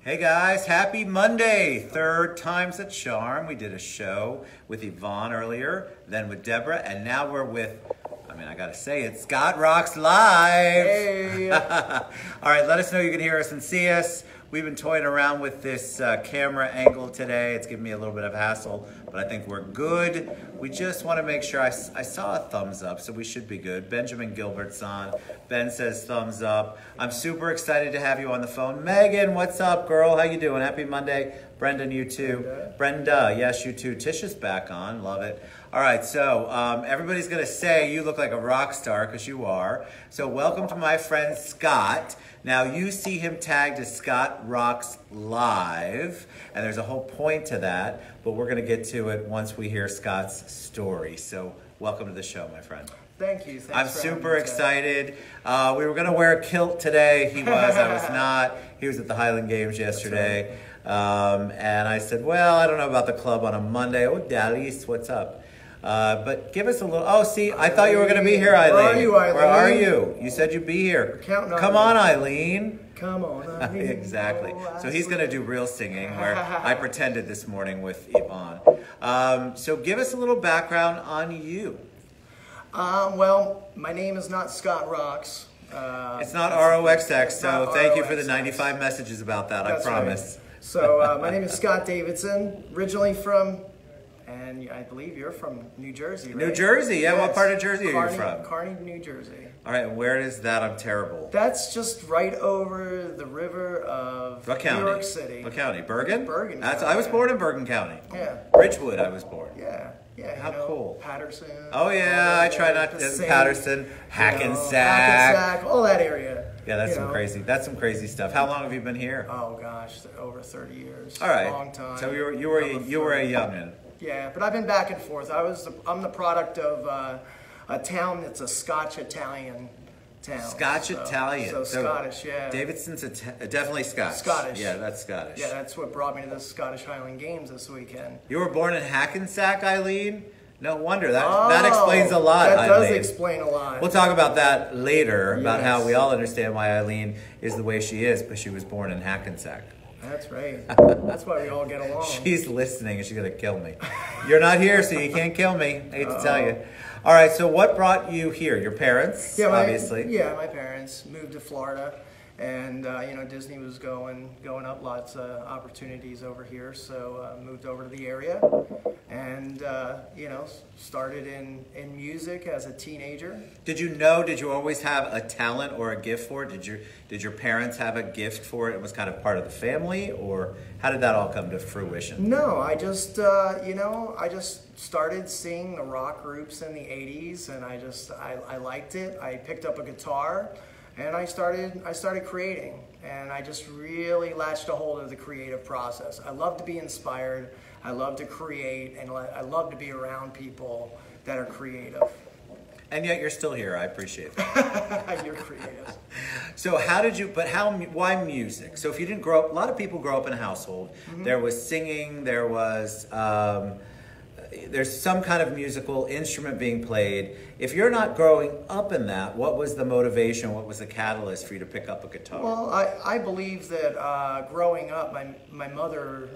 Hey guys, happy Monday. Third time's a charm. We did a show with Yvonne earlier, then with Deborah, and now we're with, I gotta say it, Scott Roxx Live. Hey. All right, let us know you can hear us and see us. We've been toying around with this camera angle today. It's giving me a little bit of hassle, but I think we're good. We just want to make sure, I saw a thumbs up, so we should be good. Benjamin Gilbert's on. Ben says thumbs up. I'm super excited to have you on the phone. Megan, what's up, girl? How you doing? Happy Monday. Brendan, you too. Brenda, yes, you too. Tisha's back on. Love it. All right, so everybody's going to say you look like a rock star, because you are. So welcome to my friend Scott. Now, you see him tagged as Scott Roxx Live, and there's a whole point to that, but we're going to get to it once we hear Scott's story. So welcome to the show, my friend. Thank you. I'm super excited. We were going to wear a kilt today. He was. I was not. He was at the Highland Games yesterday. And I said, well, I don't know about the club on a Monday. Oh, Dallas, what's up? But give us a little. Oh, see, I thought you were going to be here, Eileen. Where are you, Eileen? Where are you? You said you'd be here. Counting on Come you. on, Eileen. Come on, Eileen. Exactly. Oh, So he's going to do real singing, where I pretended this morning with Yvonne. So give us a little background on you. Well, my name is not Scott Roxx. It's not ROXX, so not thank you for the ROXX. 95 messages about that, That's I promise. right. So my name is Scott Davidson, originally from, and I believe you're from New Jersey, right? New Jersey, yeah. What Yes. part of Jersey are Kearney, you from? Kearney, New Jersey. All right, where is that? I'm terrible. That's just right over the river of What county? New York City. What county? Bergen? Bergen That's. County, I was yeah. born in Bergen County. Yeah. Ridgewood, I was born. Yeah. Yeah, How cool. Patterson. Oh yeah, I try not to. Passaic, Patterson, Hackensack. Hackensack, all that area. Yeah, that's you some know. crazy. That's some crazy stuff. How long have you been here? Oh gosh, over 30 years. All right. Long time. So you were a youngin. Yeah, but I've been back and forth. I'm the product of a town that's a Scotch Italian town. Scotch Italian. So Scottish, yeah. Davidson's definitely Scotch. Scottish. Yeah, that's Scottish. Yeah, that's what brought me to the Scottish Highland Games this weekend. You were born in Hackensack, Eileen? No wonder. That explains a lot, That does Eileen. explain a lot. We'll talk about that later, about Yes. how we all understand why Eileen is the way she is, but she was born in Hackensack. That's right. That's why we all get along. She's listening and she's going to kill me. You're not here, so you can't kill me. I hate to tell you. All right, so what brought you here? Your parents, obviously. Yeah, my parents moved to Florida, and Disney was going up, lots of opportunities over here, so moved over to the area, and started in music as a teenager. Did you always have a talent or a gift for it? Did your parents have a gift for it? It was kind of part of the family, or how did that all come to fruition? No, I just started seeing the rock groups in the 80s, and I liked it. I picked up a guitar, and I started creating, and I just really latched a hold of the creative process. I love to be inspired, I love to create, and I love to be around people that are creative. And yet you're still here. I appreciate that. You're creative. So why music? So if you didn't grow up, a lot of people grow up in a household. Mm-hmm. There was singing, there was, there's some kind of musical instrument being played. If you're not growing up in that, what was the motivation? What was the catalyst for you to pick up a guitar? Well, I believe that growing up, my mother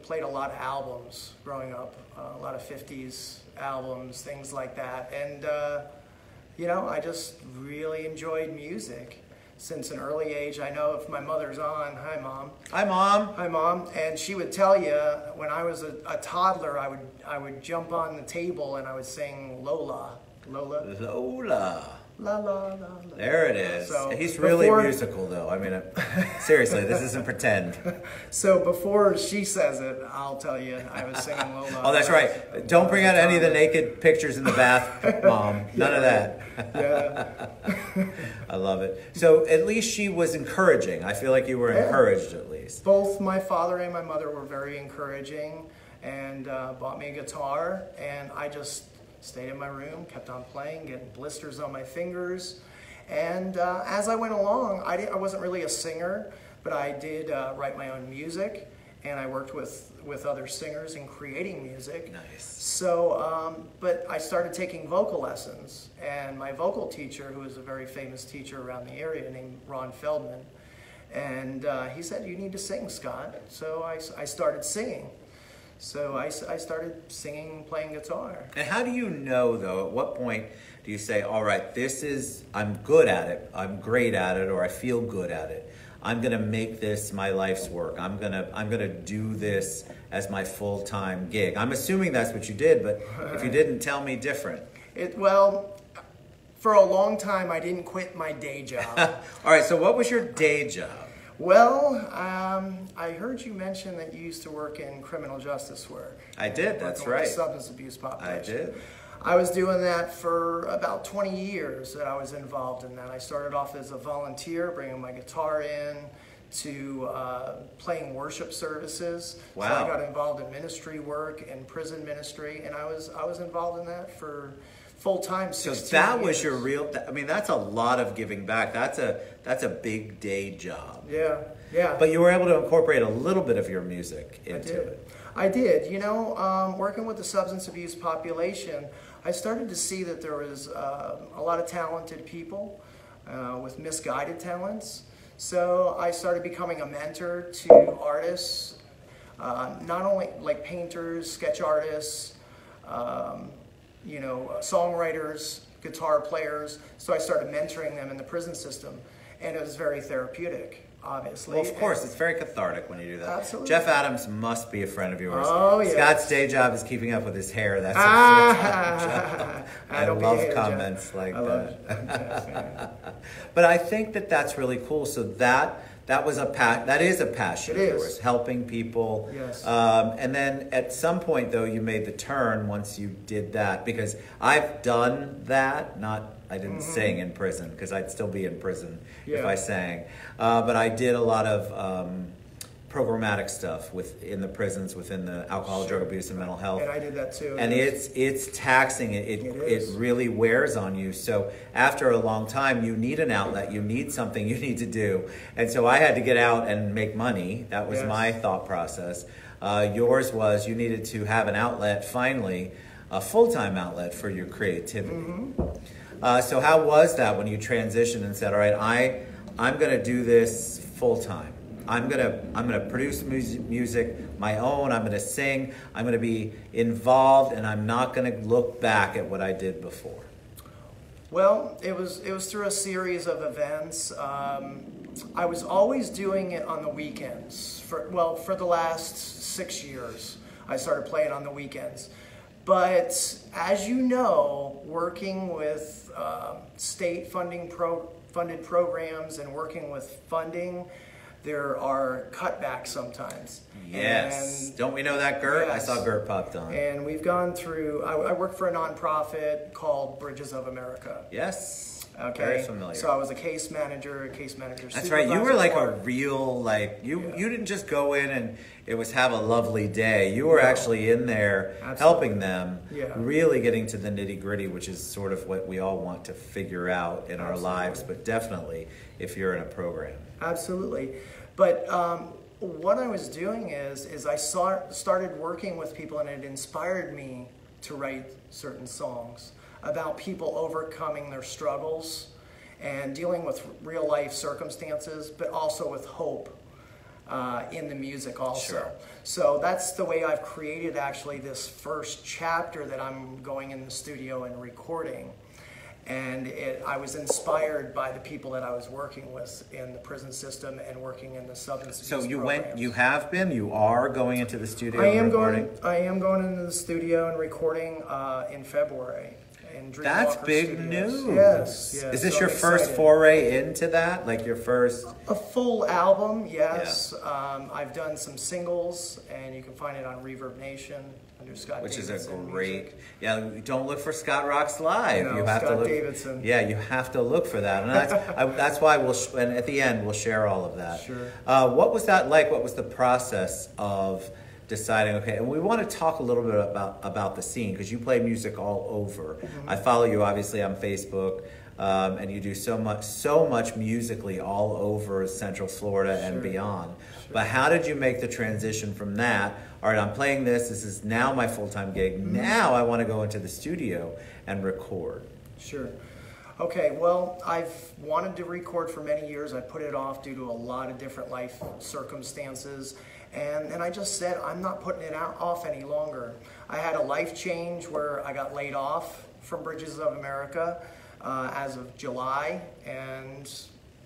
played a lot of albums growing up, a lot of 50s albums, things like that. And, I just really enjoyed music since an early age. I know if my mother's on, hi Mom. Hi Mom. Hi Mom. And she would tell you, when I was a toddler, I would jump on the table and I would sing Lola. Lola. Lola. La la la la. There it is. So he's really musical though. I mean, seriously, this isn't pretend. So before she says it, I'll tell you, I was singing Lola. Oh, that's right. Don't bring out any of the naked pictures in the bath, Mom. None of that. Yeah. I love it. So at least she was encouraging. I feel like you were encouraged at least. Both my father and my mother were very encouraging, and bought me a guitar, and I just stayed in my room, kept on playing, getting blisters on my fingers. And as I went along, I wasn't really a singer, but I did write my own music, and I worked with other singers in creating music. Nice. So, but I started taking vocal lessons, and my vocal teacher, who is a very famous teacher around the area named Ron Feldman, And he said, "You need to sing, Scott." So I started singing. So I started singing, playing guitar. And how do you know, though, at what point do you say, all right, I'm good at it, I'm great at it, or I feel good at it. I'm gonna make this my life's work. I'm gonna do this as my full-time gig. I'm assuming that's what you did, but if you didn't, tell me different. Well, for a long time, I didn't quit my day job. All right, so what was your day job? Well, I heard you mention that you used to work in criminal justice work. I did, that's right. With the substance abuse population. I did. I was doing that for about 20 years that I was involved in that. I started off as a volunteer, bringing my guitar in to playing worship services. Wow. So I got involved in ministry work and prison ministry, and I was involved in that for full-time 16 So that years. was your real, I mean, that's a lot of giving back. That's a big day job. Yeah, yeah. But you were able to incorporate a little bit of your music into it. I did. You know, working with the substance abuse population, I started to see that there was a lot of talented people with misguided talents. So I started becoming a mentor to artists, not only like painters, sketch artists, you know, songwriters, guitar players. So I started mentoring them in the prison system, and it was very therapeutic, obviously. Well, of course, it's very cathartic when you do that. Absolutely. Jeff Adams must be a friend of yours. Oh, yes. Scott's day job is keeping up with his hair. That's a full-time job. I love comments like that. But I think that that's really cool. So that is a passion of yours, helping people. Yes. And then at some point, though, you made the turn once you did that, because I've done that. I didn't sing in prison, because I'd still be in prison if I sang. But I did a lot of programmatic stuff in the prisons, within the alcohol, drug abuse, and mental health. And I did that too. And it's taxing. It really wears on you. So after a long time, you need an outlet. You need something you need to do. And so I had to get out and make money. That was my thought process. Yours was you needed to have an outlet, finally, a full-time outlet for your creativity. So how was that when you transitioned and said, all right, I'm going to do this full-time. I'm gonna produce music my own. I'm gonna sing. I'm gonna be involved, and I'm not gonna look back at what I did before. Well, it was through a series of events. I was always doing it on the weekends. For the last 6 years, I started playing on the weekends. But as you know, working with state funded programs and working with funding, there are cutbacks sometimes. Yes. And don't we know that, Gert? Yes. I saw Gert popped on. And we've gone through, I work for a nonprofit called Bridges of America. Yes. Okay. Very familiar. So I was a case manager That's right. You were like a real, you didn't just go in and it was have a lovely day. You were actually in there helping them, really getting to the nitty gritty, which is sort of what we all want to figure out in our lives, but definitely if you're in a program. Absolutely. But what I was doing is I started working with people, and it inspired me to write certain songs about people overcoming their struggles and dealing with real life circumstances, but also with hope in the music also. Sure. So that's the way I've created actually this first chapter that I'm going in the studio and recording. And I was inspired by the people that I was working with in the prison system and working in the substance abuse programs. You are going into the studio I and recording? I am going into the studio and recording in February. That's big news. Yes. Is this your first foray into that? Like your first? A full album, yes. Yeah. I've done some singles, and you can find it on Reverb Nation under Scott Davidson. Which is a great, don't look for Scott Roxx Live. No, you have Scott to look. Davidson. Yeah, you have to look for that. And that's why and at the end, we'll share all of that. Sure. What was that like? What was the process of deciding, okay, and we want to talk a little bit about the scene, because you play music all over. I follow you obviously on Facebook, and you do so much musically all over Central Florida and beyond. But how did you make the transition from that? All right, I'm playing this is now my full-time gig. Now I want to go into the studio and record. Sure. Okay, well, I've wanted to record for many years. I put it off due to a lot of different life circumstances. And I just said, I'm not putting it off any longer. I had a life change where I got laid off from Bridges of America as of July. And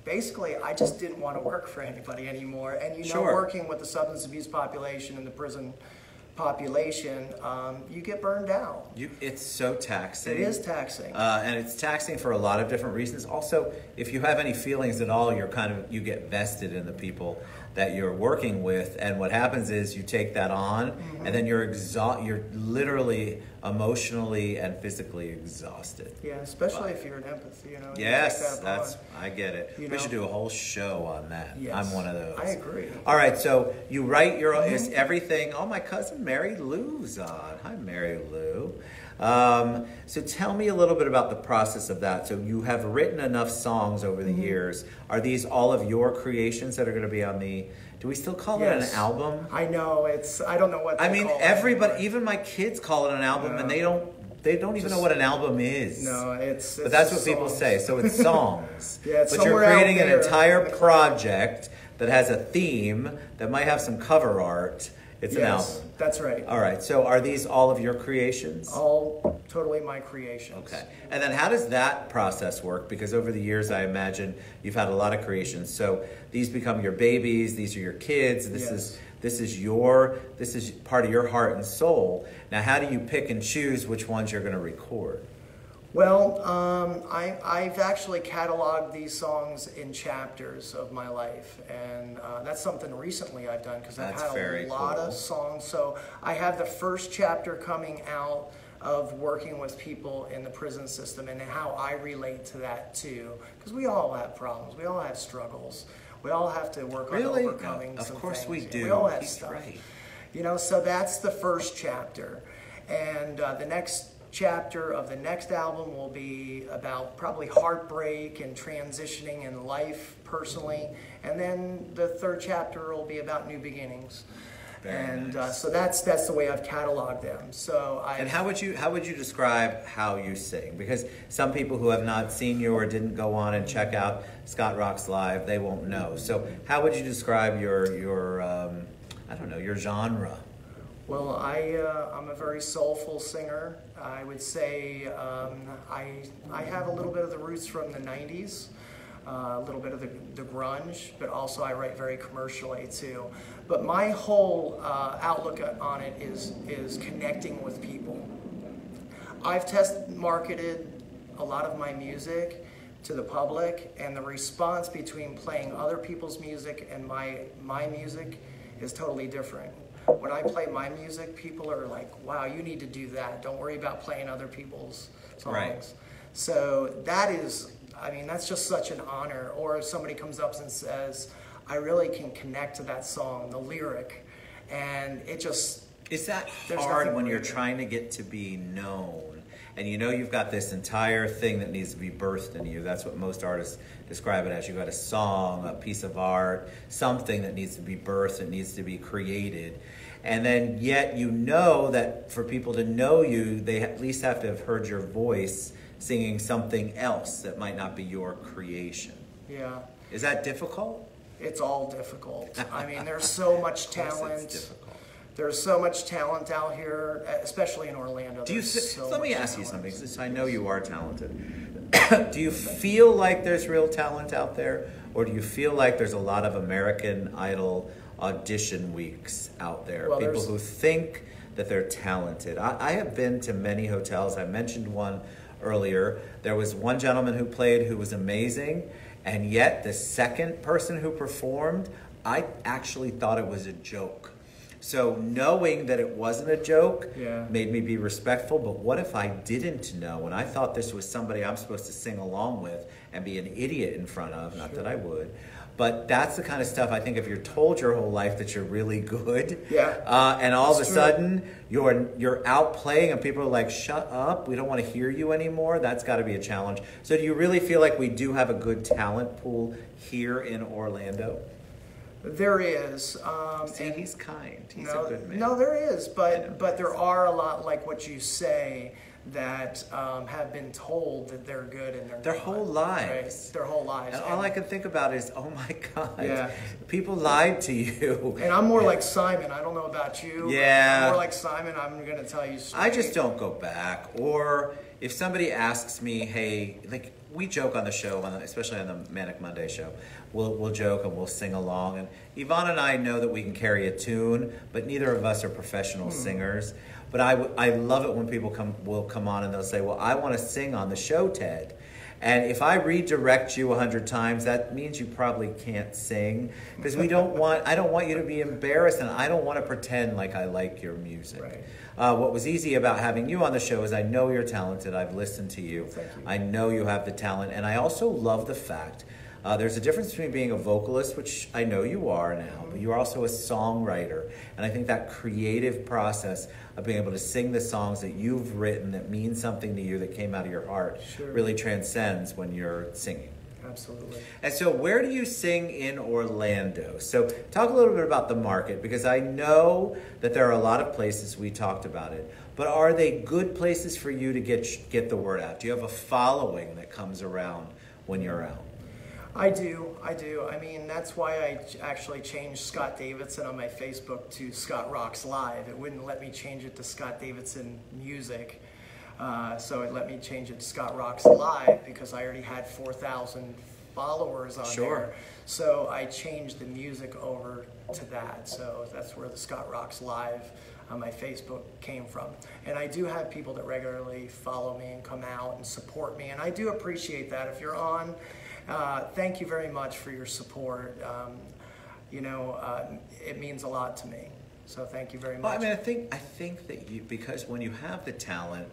basically, I just didn't want to work for anybody anymore. And you know, working with the substance abuse population and the prison population, you get burned out. It's so taxing. It is taxing. And it's taxing for a lot of different reasons. Also, if you have any feelings at all, you get vested in the people that you're working with, and what happens is you take that on, and then you're literally emotionally and physically exhausted. Yeah, especially if you're in empathy, you know. Yes, I get it. We should do a whole show on that. Yes, I'm one of those. I agree. All right, so you write your is everything. Oh, my cousin Mary Lou's on. Hi, Mary Lou. So tell me a little bit about the process of that. So you have written enough songs over the years. Are these all of your creations that are going to be on the, do we still call it an album? I know, I don't know what I mean, everybody, even my kids call it an album, and they don't even know what an album is. No, but that's what people say. So it's songs. Yeah, it's but you're creating an entire project that has a theme that might have some cover art. It's an album. That's right. All right. So are these all of your creations? All totally my creations. Okay. And then how does that process work? Because over the years, I imagine you've had a lot of creations. So these become your babies. These are your kids. This is part of your heart and soul. Now, how do you pick and choose which ones you're going to record? Well, I've actually cataloged these songs in chapters of my life, and that's something recently I've done because I've had a lot of songs. So I have the first chapter coming out of working with people in the prison system and how I relate to that too, because we all have problems, we all have struggles, we all have to work on overcoming some things. Of course we do. We all have stuff. Right. You know, so that's the first chapter, and the next chapter of the next album will be about probably heartbreak and transitioning in life personally, and then the third chapter will be about new beginnings. So that's the way I've cataloged them. And how would you describe how you sing? Because some people who have not seen you or didn't go on and check out Scott Roxx live, they won't know. So how would you describe your I don't know, your genre? Well, I'm a very soulful singer. I would say I have a little bit of the roots from the 90s, a little bit of the grunge, but also I write very commercially too. But my whole outlook on it is connecting with people. I've marketed a lot of my music to the public, and the response between playing other people's music and my music is totally different. When I play my music, people are like, wow, you need to do that. Don't worry about playing other people's songs. Right. So that is, I mean, that's just such an honor. Or if somebody comes up and says, I really can connect to that song, the lyric, and it just... Is that hard when you're trying to get to be known? And you know you've got this entire thing that needs to be birthed in you. That's what most artists describe it as. You've got a song, a piece of art, something that needs to be birthed, that needs to be created. And then yet you know that for people to know you, they at least have to have heard your voice singing something else that might not be your creation. Yeah. Is that difficult? It's all difficult. I mean, there's so much talent. It's difficult. There's so much talent out here, especially in Orlando. Let me ask you something, since I know you are talented. Do you feel like there's real talent out there? Or do you feel like there's a lot of American Idol audition weeks out there? Well, people who think that they're talented. I have been to many hotels. I mentioned one earlier. There was one gentleman who played who was amazing. And yet the second person who performed, I actually thought it was a joke. So knowing that it wasn't a joke made me be respectful, but what if I didn't know and I thought this was somebody I'm supposed to sing along with and be an idiot in front of, not that I would, but that's the kind of stuff I think if you're told your whole life that you're really good, and all of a sudden you're out playing and people are like, shut up, we don't want to hear you anymore, that's got to be a challenge. So do you really feel like we do have a good talent pool here in Orlando? There is. See, he's kind. He's a good man. No, there is, but there are a lot like what you say that have been told that they're good and they're Their not, whole lives. right? Their whole lives. And all I can think about is, oh my God, Yeah. people lied to you. And I'm more like Simon. I don't know about you. Yeah. I'm more like Simon. I'm going to tell you straight. I just don't go back. Or if somebody asks me, hey, like we joke on the show, especially on the Manic Monday show, we'll joke and we'll sing along. And Yvonne and I know that we can carry a tune, but neither of us are professional singers. But I love it when people will come on and they'll say, well, I want to sing on the show, Ted. And if I redirect you 100 times, that means you probably can't sing, because I don't want you to be embarrassed, and I don't want to pretend like I like your music. Right. What was easy about having you on the show is I know you're talented. I've listened to you. Thank you. I know you have the talent, and I also love the fact there's a difference between being a vocalist, which I know you are now, but you're also a songwriter. And I think that creative process of being able to sing the songs that you've written that mean something to you, that came out of your heart, really transcends when you're singing. Absolutely. And so where do you sing in Orlando? So talk a little bit about the market, because I know that there are a lot of places, we talked about it, but are they good places for you to get the word out? Do you have a following that comes around when you're out? I do. I mean, that's why I actually changed Scott Davidson on my Facebook to Scott Roxx Live. It wouldn't let me change it to Scott Davidson Music. So it let me change it to Scott Roxx Live because I already had 4,000 followers on there. So I changed the music over to that. So that's where the Scott Roxx Live on my Facebook came from. And I do have people that regularly follow me and come out and support me. And I do appreciate that. If you're on, thank you very much for your support. It means a lot to me. So thank you very much. Well, I mean, I think that because when you have the talent,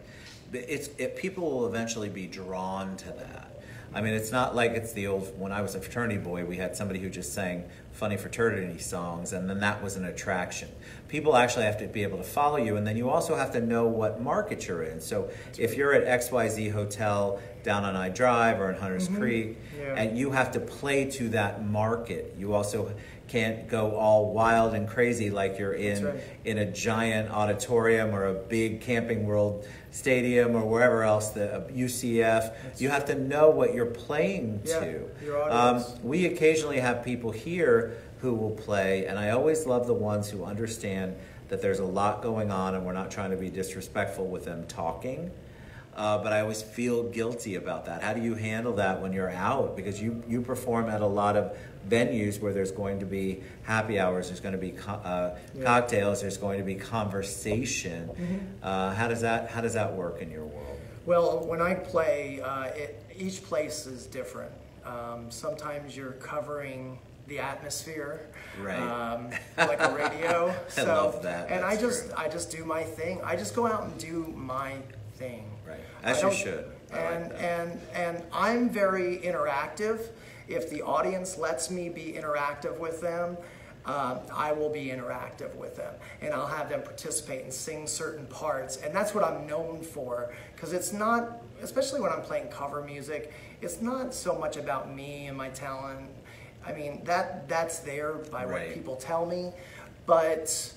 people will eventually be drawn to that. I mean, it's not like it's the old, when I was a fraternity boy, we had somebody who just sang funny fraternity songs, and then that was an attraction. People actually have to be able to follow you, and then you also have to know what market you're in. So if you're at XYZ Hotel down on I Drive or in Hunters Creek, and you have to play to that market, you also can't go all wild and crazy like you're in a giant auditorium or a big Camping World stadium or wherever else, the UCF. You have to know what you're playing to. Your audience. We occasionally have people here who will play, and I always love the ones who understand that there's a lot going on and we're not trying to be disrespectful with them talking. But I always feel guilty about that. How do you handle that when you're out? Because you perform at a lot of venues where there's going to be happy hours, there's going to be cocktails, there's going to be conversation. How does that work in your world? Well, when I play, each place is different. Sometimes you're covering the atmosphere, right? Like a radio. I love that. And I just do my thing. I just go out and do my thing. Right, as you should. And I'm very interactive. If the audience lets me be interactive with them, I will be interactive with them, and I'll have them participate and sing certain parts. And that's what I'm known for, because it's not, especially when I'm playing cover music, it's not so much about me and my talent. I mean, that's there by what people tell me, but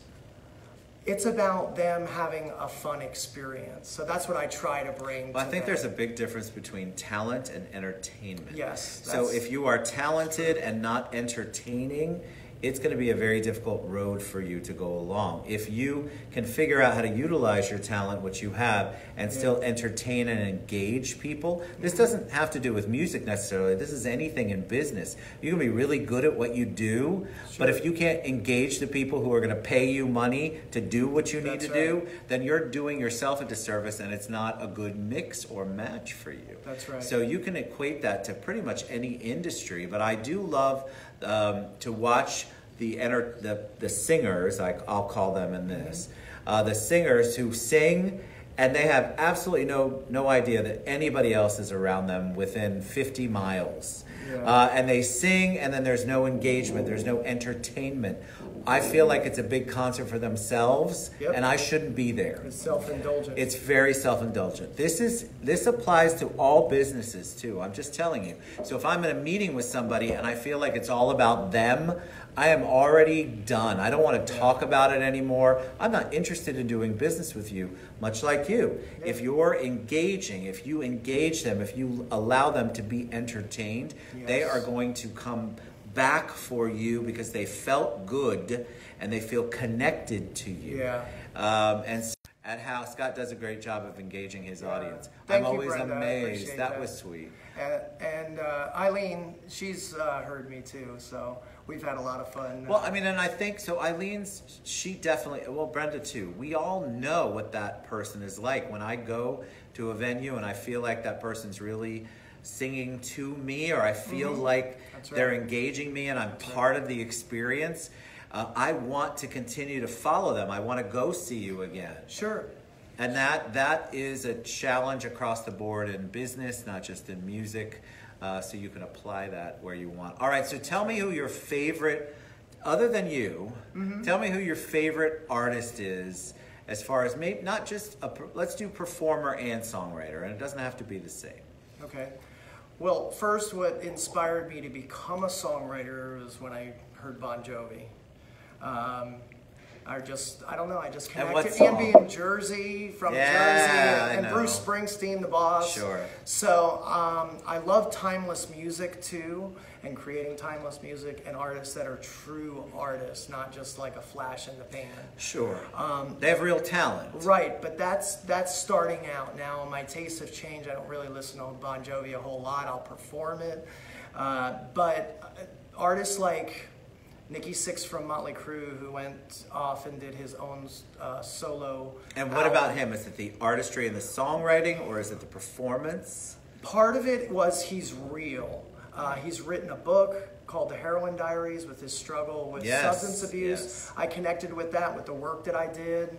it's about them having a fun experience. So that's what I try to bring. Well, I think there's a big difference between talent and entertainment. Yes. So if you are talented and not entertaining, it's going to be a very difficult road for you to go along. If you can figure out how to utilize your talent, which you have, and still entertain and engage people, this doesn't have to do with music necessarily. This is anything in business. You can be really good at what you do, but if you can't engage the people who are going to pay you money to do what you need to do, then you're doing yourself a disservice, and it's not a good mix or match for you. That's right. So you can equate that to pretty much any industry, but I do love to watch the singers, I'll call them in this, the singers who sing and they have absolutely no idea that anybody else is around them within 50 miles. And they sing and then there's no engagement, there's no entertainment. I feel like it's a big concert for themselves, and I shouldn't be there. It's self-indulgent. It's very self-indulgent. This applies to all businesses too. I'm just telling you. So if I'm in a meeting with somebody and I feel like it's all about them, I am already done. I don't want to talk about it anymore. I'm not interested in doing business with you, much like you. Yeah. If you're engaging, if you engage them, if you allow them to be entertained, they are going to come back for you because they felt good and they feel connected to you. Yeah. And so at how Scott does a great job of engaging his audience. Thank I'm you, always Brenda. I amazed. appreciate That was sweet. And Eileen, she's heard me too, so we've had a lot of fun. Well, I mean, and I think, so Eileen's, she definitely, well, Brenda too, we all know what that person is like. When I go to a venue and I feel like that person's really singing to me, or I feel like they're engaging me and I'm part of the experience, I want to continue to follow them. I want to go see you again. Sure. And that is a challenge across the board in business, not just in music. So you can apply that where you want. All right, so tell me who your favorite, other than you, tell me who your favorite artist is, as far as maybe not just, let's do performer and songwriter, and it doesn't have to be the same. Okay. Well, first, what inspired me to become a songwriter was when I heard Bon Jovi. I don't know, I just connected. And being Jersey, from Jersey, and Bruce Springsteen, the boss. Sure. So I love timeless music too, and creating timeless music and artists that are true artists, not just like a flash in the pan. Sure. They have real talent. Right, but that's starting out. Now my tastes have changed. I don't really listen to Bon Jovi a whole lot. I'll perform it. But artists like Nikki Sixx from Motley Crue, who went off and did his own solo. And what about him? Is it the artistry and the songwriting, or is it the performance? Part of it was he's real. He's written a book called The Heroin Diaries with his struggle with substance abuse. Yes. I connected with that with the work that I did.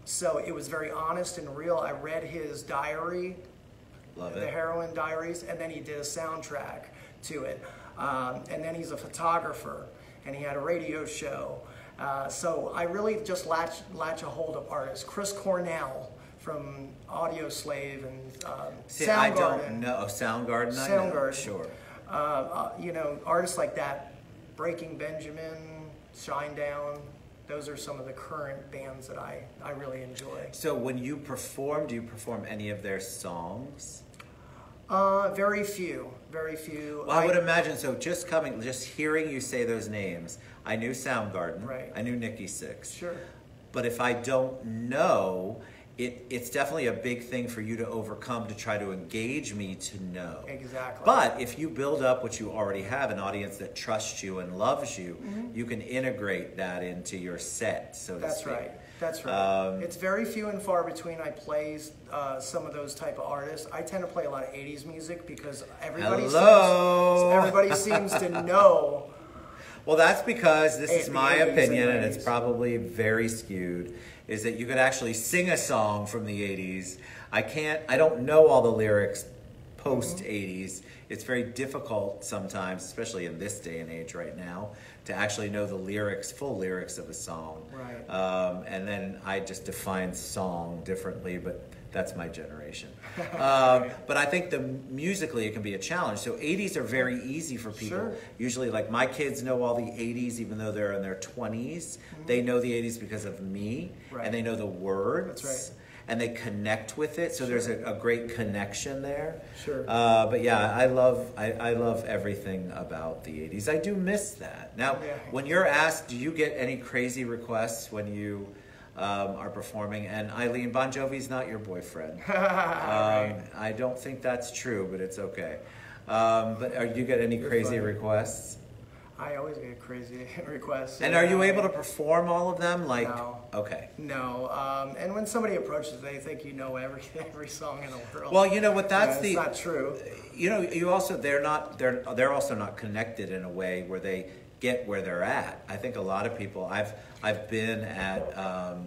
So it was very honest and real. I read his diary, Love it. The Heroin Diaries, and then he did a soundtrack to it. And then he's a photographer, and he had a radio show. So I really just latch a hold of artists. Chris Cornell from Audio Slave and Soundgarden. I don't know. Soundgarden? Soundgarden. Sure. You know, artists like that, Breaking Benjamin, Shinedown, those are some of the current bands that I really enjoy. So when you perform, do you perform any of their songs? Very few, very few. Well, I would imagine, so just hearing you say those names, I knew Soundgarden, Right. I knew Nikki Sixx. Sure. But if I don't know, it's definitely a big thing for you to overcome to try to engage me to know. Exactly. But if you build up what you already have, an audience that trusts you and loves you, you can integrate that into your set, so to speak. Right. That's right. It's very few and far between I play some of those type of artists. I tend to play a lot of 80s music because everybody seems to know. Well, that's because, this is my opinion, and it's 90s. probably very skewed, is that you could actually sing a song from the 80s. I don't know all the lyrics post-80s. It's very difficult sometimes, especially in this day and age right now, to actually know the lyrics, full lyrics of a song. Right. And then I just define song differently, but that's my generation. But I think musically it can be a challenge. So 80s are very easy for people. Sure. Usually, like, my kids know all the 80s even though they're in their 20s. They know the 80s because of me, and they know the words. That's right. And they connect with it, so there's a great connection there. Sure. But yeah, I love everything about the 80s. I do miss that. Now, when you're asked, do you get any crazy requests when you are performing? And Eileen, Bon Jovi's not your boyfriend. Right. I don't think that's true, but it's okay. But do you get any crazy requests? I always get crazy requests. And are you able to perform all of them? Like, No. Okay. No. And when somebody approaches, they think you know every song in the world. Well, you know what? It's not true. You know, they're also not connected in a way where they get where they're at. I think a lot of people, I've been at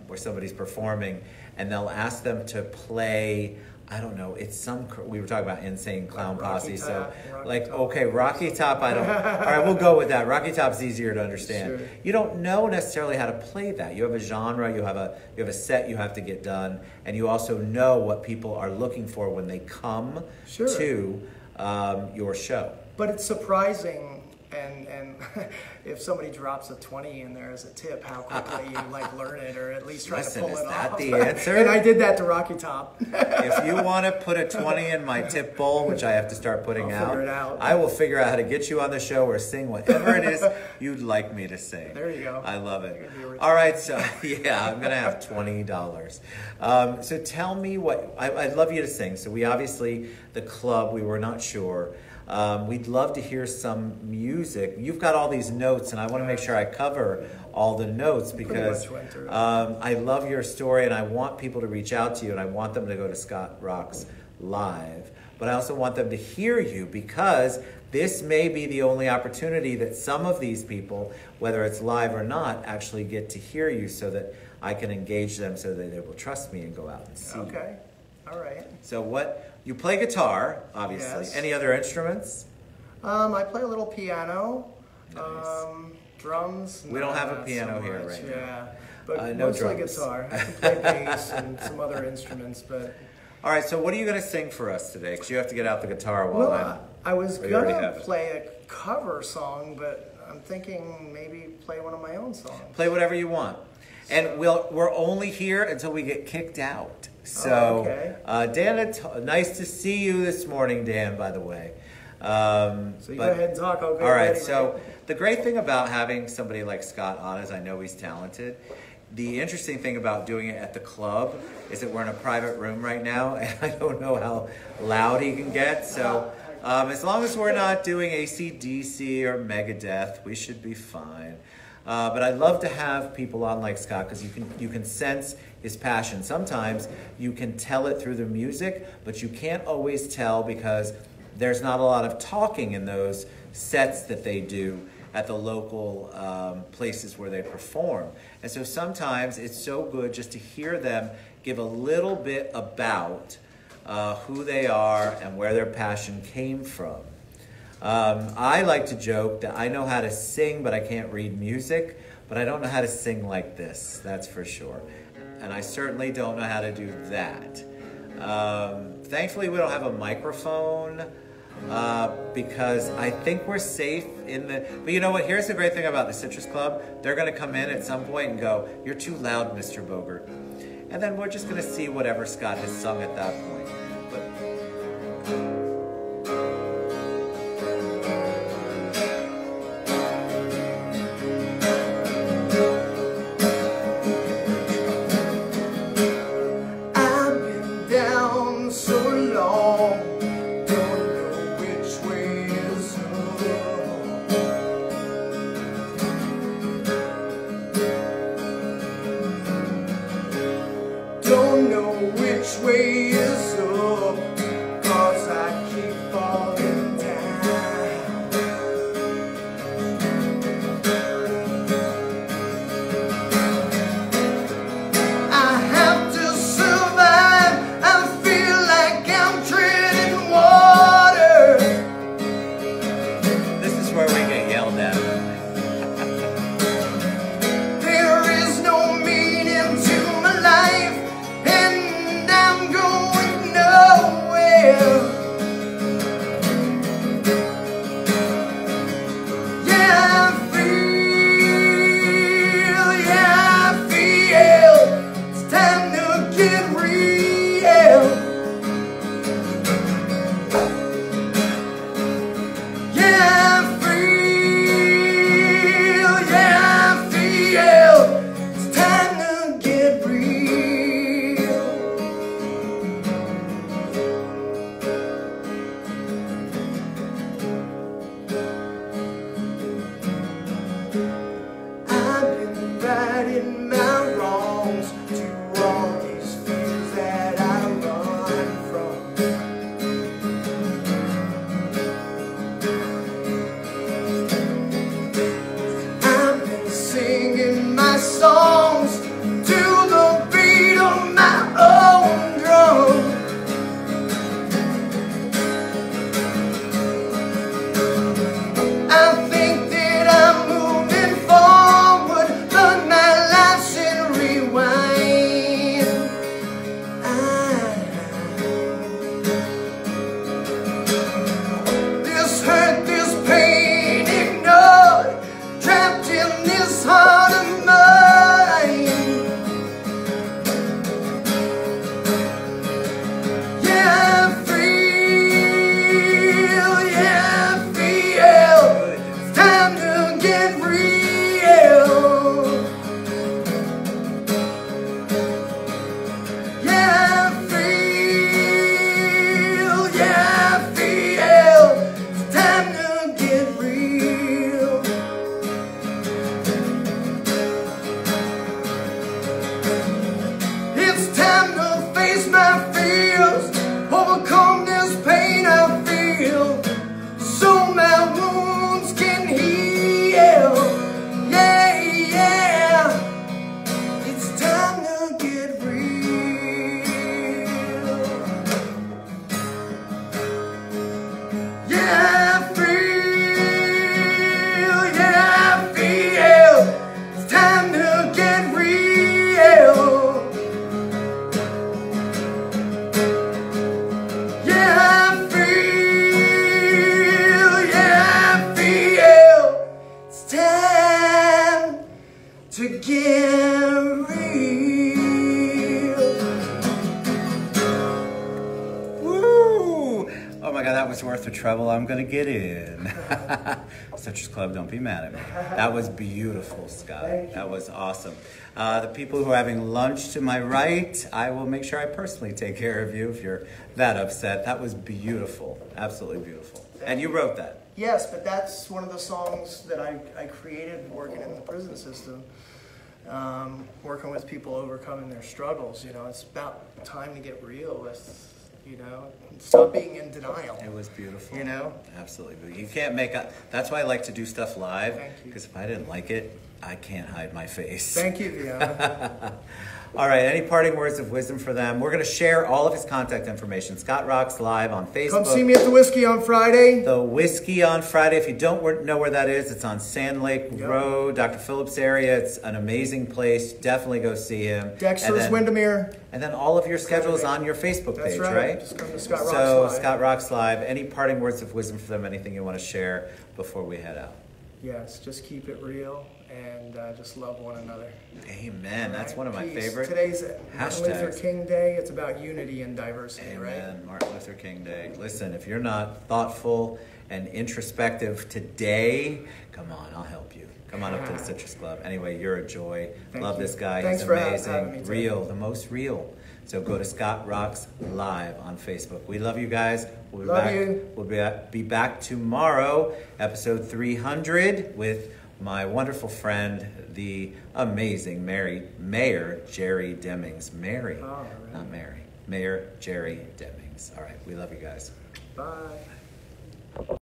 where somebody's performing, and they'll ask them to play, I don't know, it's we were talking about Insane Clown Posse, so like, okay, Rocky Top, all right, we'll go with that. Rocky Top's easier to understand. Sure. You don't know necessarily how to play that. You have a genre, you have a set you have to get done, and you also know what people are looking for when they come to your show. But it's surprising And if somebody drops a 20 in there as a tip, how quickly you like learn it, or at least try to pull it is that off. the answer? And I did that to Rocky Top. If you want to put a 20 in my tip bowl, which I have to start putting I'll figure it out. I will figure out how to get you on the show or sing whatever it is you'd like me to sing. There you go. I love it. All right, so yeah, I'm going to have $20. So tell me what, I'd love you to sing. So we obviously, the club, we were not sure. We'd love to hear some music. You've got all these notes, and I want to make sure I cover all the notes because I love your story, and I want people to reach out to you, and I want them to go to Scott Roxx live. But I also want them to hear you because this may be the only opportunity that some of these people, whether it's live or not, actually get to hear you so that I can engage them so that they will trust me and go out and see you. Okay. All right. So you play guitar, obviously. Yes. Any other instruments? I play a little piano, Nice. drums. We don't have a not piano so here much, right now. Yeah, but No mostly drums. guitar. I can play bass and some other instruments, but. All right, so what are you going to sing for us today? Because you have to get out the guitar while Well, I was Or you already gonna have it. play a cover song, but I'm thinking maybe play one of my own songs. Play whatever you want. And we're only here until we get kicked out. So, okay. Dan, nice to see you this morning, Dan, by the way. So you go ahead and talk. I'll get all right, ready, so right? the great thing about having somebody like Scott on is I know he's talented. The interesting thing about doing it at the club is that we're in a private room right now, and I don't know how loud he can get. So as long as we're not doing AC/DC or Megadeth, we should be fine. But I'd love to have people on like Scott because you can sense his passion. Sometimes you can tell it through the music, but you can't always tell because there's not a lot of talking in those sets that they do at the local places where they perform. And so sometimes it's so good just to hear them give a little bit about who they are and where their passion came from. I like to joke that I know how to sing, but I can't read music, but I don't know how to sing like this, that's for sure. And I certainly don't know how to do that. Thankfully, we don't have a microphone because I think we're safe in the... But you know what? Here's the great thing about the Citrus Club. They're going to come in at some point and go, "You're too loud, Mr. Bogert." And then we're just going to see whatever Scott has sung at that point. I've been down so long, don't know which way is up. Don't know which way is up, 'cause I keep falling down. I have to survive. I feel like I'm treading water. This is where we get yelled at. There is no meaning to my life, and I'm going nowhere. Yeah, I feel it's time to get real. Yeah, I feel it's time to get real. I've been righting my wrongs to all these fears that I run from. I've been singing my songs to the beat of my own drum. I think that I'm moving forward, but my life's to get real. Woo! Oh my God, that was worth the trouble. I'm gonna get in. Citrus Club, don't be mad at me. That was beautiful, Scott. That was awesome. The people who are having lunch to my right, I will make sure I personally take care of you if you're that upset. That was beautiful, absolutely beautiful. And you wrote that. Yes, but that's one of the songs that I created working in the prison system, working with people overcoming their struggles. You know, it's about time to get real. You know, stop being in denial. It was beautiful. You know? Absolutely. You can't make up. That's why I like to do stuff live. Thank you. Because if I didn't like it, I can't hide my face. Thank you, Viana. All right, any parting words of wisdom for them? We're going to share all of his contact information. Scott Roxx live on Facebook. Come see me at the Whiskey on Friday. The Whiskey on Friday. If you don't know where that is, it's on Sand Lake Road, Dr. Phillips area. It's an amazing place. Definitely go see him. Dexter's Windermere. And then all of your schedules on your Facebook page, That's right? Just come to Scott Roxx So, Live. Scott Roxx Live. Any parting words of wisdom for them? Anything you want to share before we head out? Yes, just keep it real and just love one another. Amen. That's one of my Peace. favorite Today's Martin Luther hashtags. King Day. It's about unity and diversity, right? Amen. Martin Luther King Day. Listen, if you're not thoughtful and introspective today, come on, I'll help you. Come on up to the Citrus Club. Anyway, you're a joy. Love this guy. Thanks He's for amazing. having me, Tim. Real, the most real. So go to Scott Roxx Live on Facebook. We love you guys. We'll be Love back. you. We'll be back tomorrow, episode 300, with my wonderful friend, the amazing Mayor Jerry Demings. Mary, not Mary. Mayor Jerry Demings. All right, we love you guys. Bye.